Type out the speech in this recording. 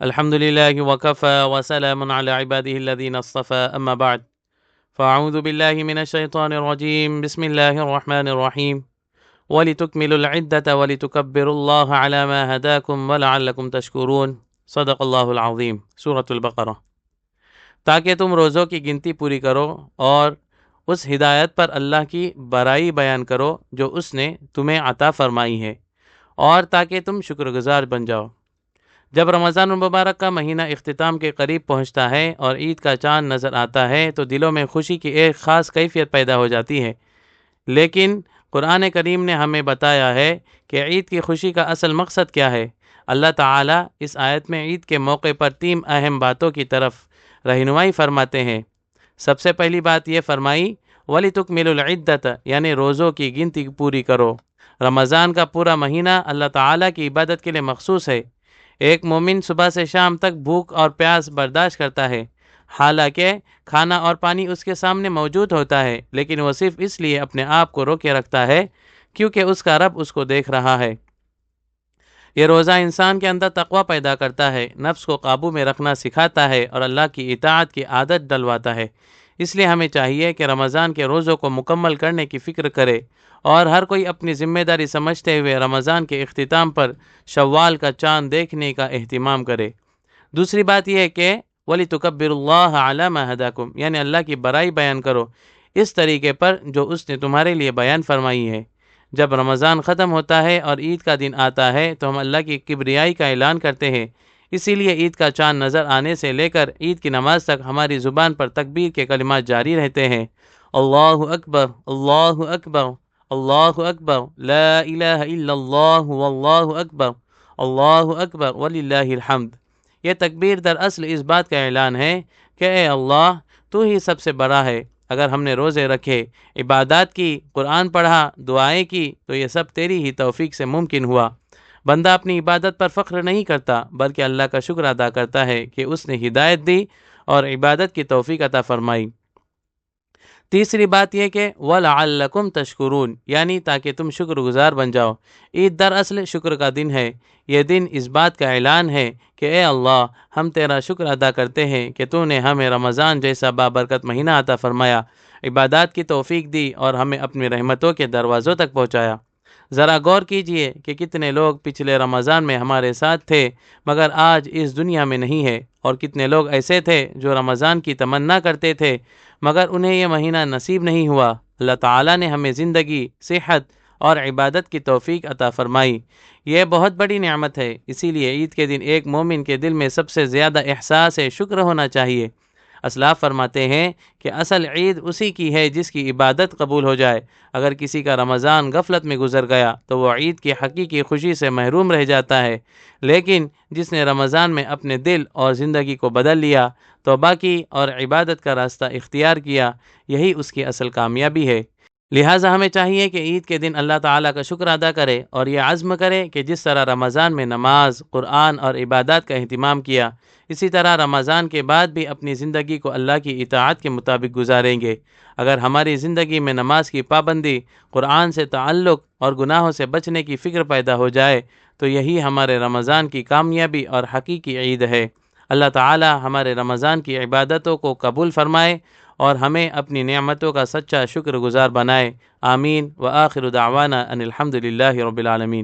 الحمد لله وكفى وسلام على عباده الذين اصطفى أما بعد فأعوذ بالله من الشيطان الرجيم بسم الله الرحمن الرحيم ولتكملوا العدة ولتكبروا الله على ما هداكم ولعلكم تشكرون صدق اللہ العظیم سورۃ البقرہ۔ تاکہ تم روزوں کی گنتی پوری کرو اور اس ہدایت پر اللہ کی برائی بیان کرو جو اس نے تمہیں عطا فرمائی ہے، اور تاکہ تم شکر گزار بن جاؤ۔ جب رمضان المبارک کا مہینہ اختتام کے قریب پہنچتا ہے اور عید کا چاند نظر آتا ہے تو دلوں میں خوشی کی ایک خاص کیفیت پیدا ہو جاتی ہے، لیکن قرآن کریم نے ہمیں بتایا ہے کہ عید کی خوشی کا اصل مقصد کیا ہے۔ اللہ تعالیٰ اس آیت میں عید کے موقع پر 3 اہم باتوں کی طرف رہنمائی فرماتے ہیں۔ سب سے پہلی بات یہ فرمائی وَلِتُكْمِلُوا الْعِدَّةَ، یعنی روزوں کی گنتی پوری کرو۔ رمضان کا پورا مہینہ اللہ تعالیٰ کی عبادت کے لیے مخصوص ہے۔ ایک مومن صبح سے شام تک بھوک اور پیاس برداشت کرتا ہے، حالانکہ کھانا اور پانی اس کے سامنے موجود ہوتا ہے، لیکن وہ صرف اس لیے اپنے آپ کو روکے رکھتا ہے کیونکہ اس کا رب اس کو دیکھ رہا ہے۔ یہ روزہ انسان کے اندر تقوی پیدا کرتا ہے، نفس کو قابو میں رکھنا سکھاتا ہے اور اللہ کی اطاعت کی عادت ڈلواتا ہے۔ اس لیے ہمیں چاہیے کہ رمضان کے روزوں کو مکمل کرنے کی فکر کرے اور ہر کوئی اپنی ذمہ داری سمجھتے ہوئے رمضان کے اختتام پر شوال کا چاند دیکھنے کا اہتمام کرے۔ دوسری بات یہ ہے کہ وَلِتُكَبِّرُوا اللَّهَ عَلَى مَا هَدَاكُمْ، یعنی اللہ کی برائی بیان کرو اس طریقے پر جو اس نے تمہارے لیے بیان فرمائی ہے۔ جب رمضان ختم ہوتا ہے اور عید کا دن آتا ہے تو ہم اللہ کی کبریائی کا اعلان کرتے ہیں، اسی لیے عید کا چاند نظر آنے سے لے کر عید کی نماز تک ہماری زبان پر تکبیر کے کلمات جاری رہتے ہیں۔ اللہ اکبر، اللہ اکبر، اللہ اکبر، لا الہ الا اللہ واللہ اکبر، اللہ اکبر وللہ الحمد۔ یہ تکبیر دراصل اس بات کا اعلان ہے کہ اے اللہ تو ہی سب سے بڑا ہے۔ اگر ہم نے روزے رکھے، عبادات کی، قرآن پڑھا، دعائیں کی تو یہ سب تیری ہی توفیق سے ممکن ہوا۔ بندہ اپنی عبادت پر فخر نہیں کرتا بلکہ اللہ کا شکر ادا کرتا ہے کہ اس نے ہدایت دی اور عبادت کی توفیق عطا فرمائی۔ تیسری بات یہ کہ وَلَعَلَّكُمْ تَشْكُرُونَ، یعنی تاکہ تم شکر گزار بن جاؤ۔ عید دراصل شکر کا دن ہے۔ یہ دن اس بات کا اعلان ہے کہ اے اللہ ہم تیرا شکر ادا کرتے ہیں کہ تو نے ہمیں رمضان جیسا بابرکت مہینہ عطا فرمایا، عبادات کی توفیق دی اور ہمیں اپنی رحمتوں کے دروازوں تک پہنچایا۔ ذرا غور کیجئے کہ کتنے لوگ پچھلے رمضان میں ہمارے ساتھ تھے مگر آج اس دنیا میں نہیں ہے، اور کتنے لوگ ایسے تھے جو رمضان کی تمنا کرتے تھے مگر انہیں یہ مہینہ نصیب نہیں ہوا۔ اللہ تعالیٰ نے ہمیں زندگی، صحت اور عبادت کی توفیق عطا فرمائی، یہ بہت بڑی نعمت ہے۔ اسی لیے عید کے دن ایک مومن کے دل میں سب سے زیادہ احساس شکر ہونا چاہیے۔ اسلاف فرماتے ہیں کہ اصل عید اسی کی ہے جس کی عبادت قبول ہو جائے۔ اگر کسی کا رمضان غفلت میں گزر گیا تو وہ عید کی حقیقی خوشی سے محروم رہ جاتا ہے، لیکن جس نے رمضان میں اپنے دل اور زندگی کو بدل لیا، توبہ کی اور عبادت کا راستہ اختیار کیا، یہی اس کی اصل کامیابی ہے۔ لہٰذا ہمیں چاہیے کہ عید کے دن اللہ تعالیٰ کا شکر ادا کرے اور یہ عزم کرے کہ جس طرح رمضان میں نماز، قرآن اور عبادات کا اہتمام کیا، اسی طرح رمضان کے بعد بھی اپنی زندگی کو اللہ کی اطاعت کے مطابق گزاریں گے۔ اگر ہماری زندگی میں نماز کی پابندی، قرآن سے تعلق اور گناہوں سے بچنے کی فکر پیدا ہو جائے تو یہی ہمارے رمضان کی کامیابی اور حقیقی عید ہے۔ اللہ تعالی ہمارے رمضان کی عبادتوں کو قبول فرمائے اور ہمیں اپنی نعمتوں کا سچا شکر گزار بنائے۔ آمین۔ وآخر دعوانا ان الحمد للہ رب العالمین۔